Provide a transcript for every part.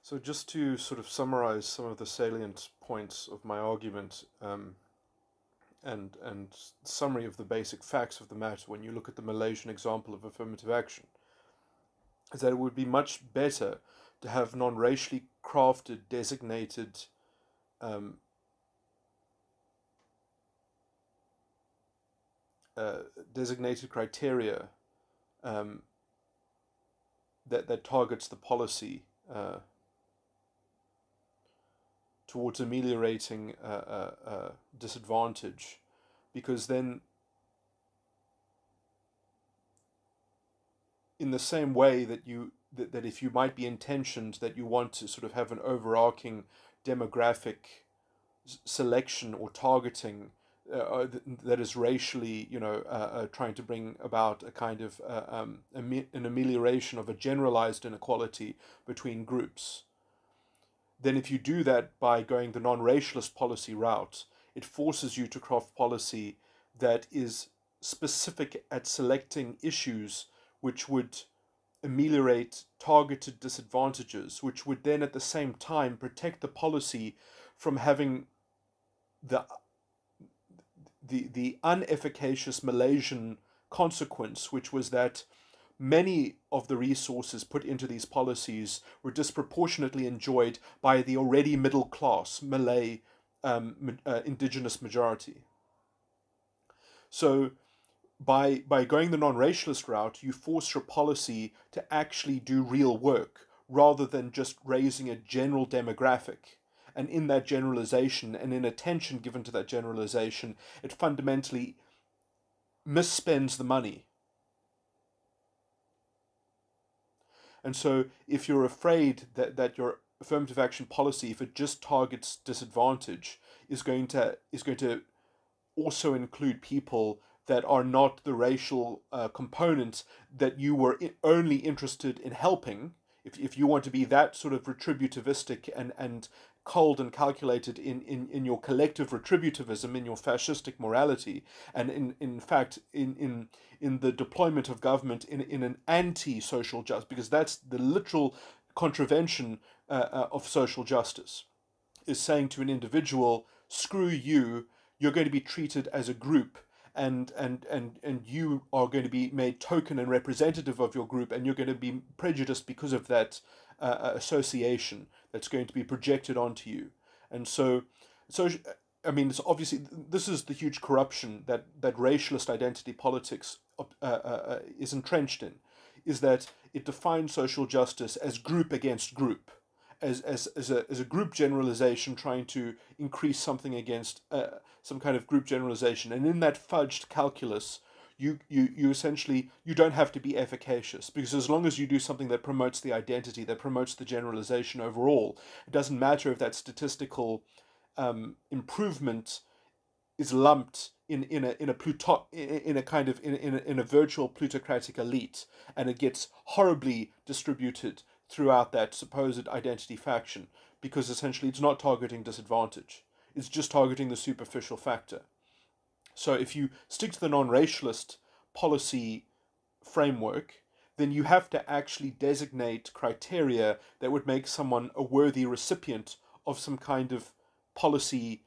So just to sort of summarize some of the salient points of my argument, and summary of the basic facts of the matter when you look at the Malaysian example of affirmative action, is that it would be much better to have non-racially crafted um, designated criteria um, that targets the policy towards ameliorating disadvantage, because then, in the same way that if you might be intentioned that you want to sort of have an overarching demographic selection or targeting that is racially, trying to bring about a kind of an amelioration of a generalized inequality between groups, then if you do that by going the non-racialist policy route, it forces you to craft policy that is specific at selecting issues which would ameliorate targeted disadvantages, which would then at the same time protect the policy from having the unefficacious Malaysian consequence, which was that many of the resources put into these policies were disproportionately enjoyed by the already middle class Malay indigenous majority. So by going the non-racialist route, you force your policy to actually do real work rather than just raising a general demographic. And in that generalization, and in attention given to that generalization, it fundamentally misspends the money. And so if you're afraid that your affirmative action policy, if it just targets disadvantage, is going to also include people that are not the racial component that you were only interested in helping, if you want to be that sort of retributivistic and cold and calculated in your collective retributivism, in your fascistic morality, and in fact in the deployment of government in an anti-social justice, because that's the literal contravention of social justice, is saying to an individual, screw you, you're going to be treated as a group, and you are going to be made token and representative of your group, and you're going to be prejudiced because of that association that's going to be projected onto you. And so I mean, it's obviously, this is the huge corruption that racialist identity politics is entrenched in, is that it defines social justice as group against group, as a group generalization trying to increase something against some kind of group generalization. And in that fudged calculus, you essentially, you don't have to be efficacious, because as long as you do something that promotes the identity, that promotes the generalization overall, it doesn't matter if that statistical improvement is lumped in a virtual plutocratic elite, and it gets horribly distributed throughout that supposed identity faction, because essentially it's not targeting disadvantage, it's just targeting the superficial factor. So if you stick to the non-racialist policy framework, then you have to actually designate criteria that would make someone a worthy recipient of some kind of policy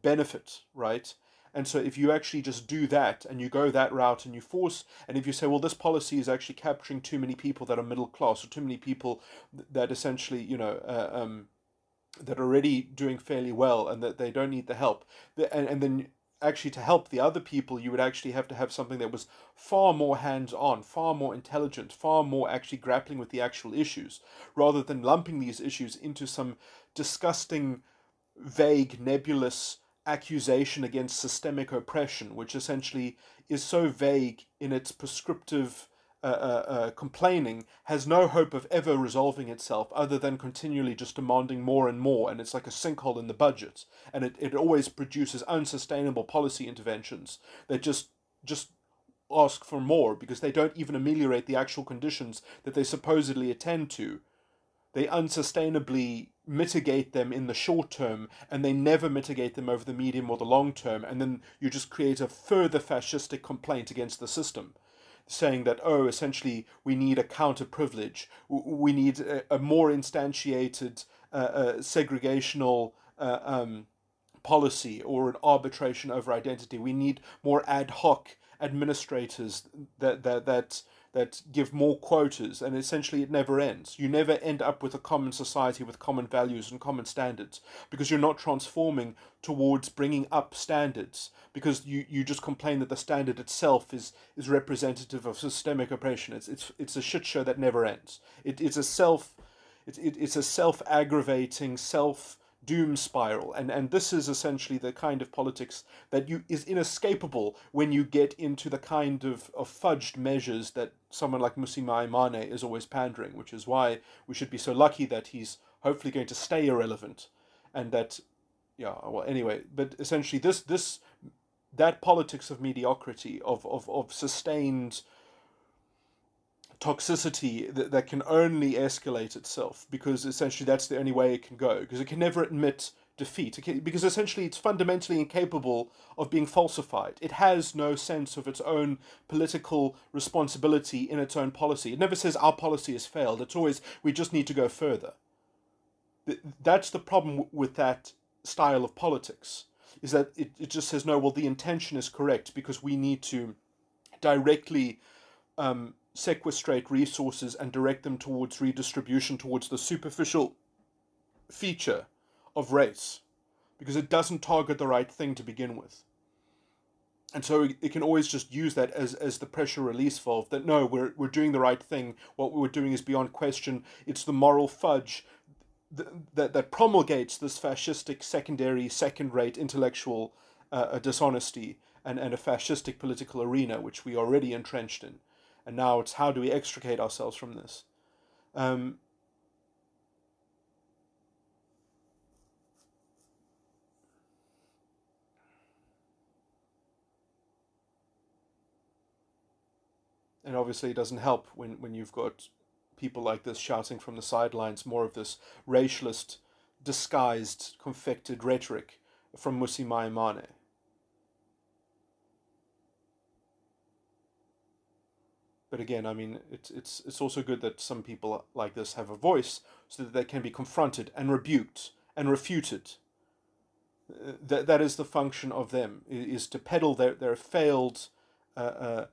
benefit, right? And so if you actually just do that and you go that route and you force, and if you say, well, this policy is actually capturing too many people that are middle class, or too many people that essentially, that are already doing fairly well and that they don't need the help, and then actually to help the other people, you would actually have to have something that was far more hands-on, far more intelligent, far more actually grappling with the actual issues, rather than lumping these issues into some disgusting, vague, nebulous accusation against systemic oppression, which essentially is so vague in its prescriptive complaining, has no hope of ever resolving itself other than continually just demanding more and more, and it's like a sinkhole in the budget, and it always produces unsustainable policy interventions that just ask for more, because they don't even ameliorate the actual conditions that they supposedly attend to. They unsustainably mitigate them in the short term, and they never mitigate them over the medium or the long term, and then you just create a further fascistic complaint against the system. saying that, oh, essentially we need a counter privilege, we need a more instantiated segregational policy or an arbitration over identity. We need more ad hoc administrators that give more quotas, and essentially it never ends. You never end up with a common society with common values and common standards, because you're not transforming towards bringing up standards, because you just complain that the standard itself is representative of systemic oppression. It's a shit show that never ends. It's a self-aggravating, doom spiral, and this is essentially the kind of politics that is inescapable when you get into the kind of fudged measures that someone like Mmusi Maimane is always pandering, which is why we should be so lucky that he's hopefully going to stay irrelevant, and that, yeah, well, anyway, but essentially that politics of mediocrity, of sustained toxicity that can only escalate itself, because essentially that's the only way it can go, because it can never admit defeat, because essentially it's fundamentally incapable of being falsified. It has no sense of its own political responsibility in its own policy. It never says our policy has failed. It's always, we just need to go further. That's the problem with that style of politics, is that it just says, no, well, the intention is correct because we need to directly sequestrate resources and direct them towards redistribution, towards the superficial feature of race, because it doesn't target the right thing to begin with. And so it can always just use that as the pressure release valve, that no, we're doing the right thing, what we're doing is beyond question, it's the moral fudge that promulgates this fascistic second-rate intellectual dishonesty and a fascistic political arena, which we are already entrenched in. And now it's, how do we extricate ourselves from this? And obviously it doesn't help when you've got people like this shouting from the sidelines more of this racialist, disguised, confected rhetoric from Mmusi Maimane. But again, I mean, it's also good that some people like this have a voice, so that they can be confronted and rebuked and refuted. That is the function of them, is to peddle their failed. Their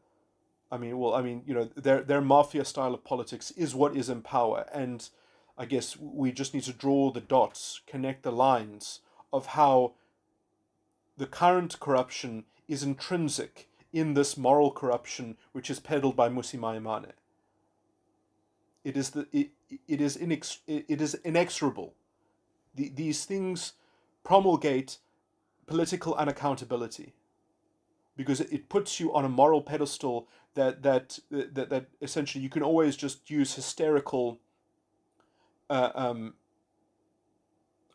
mafia style of politics is what is in power, and I guess we just need to draw the dots, connect the lines of how the current corruption is intrinsic in this moral corruption which is peddled by Mmusi Maimane. It is inexorable. These things promulgate political unaccountability, because it puts you on a moral pedestal that essentially you can always just use hysterical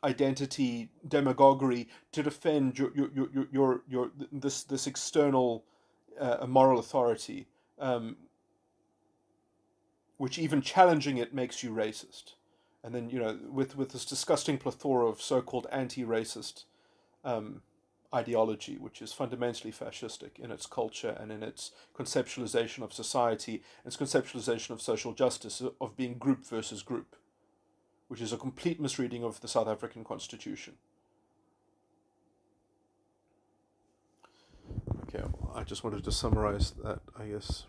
identity demagoguery to defend your this external moral authority, which even challenging it makes you racist. And then, with this disgusting plethora of so-called anti-racist ideology, which is fundamentally fascistic in its culture and in its conceptualization of society, its conceptualization of social justice, of being group versus group, which is a complete misreading of the South African Constitution. Okay, I just wanted to summarize that, I guess.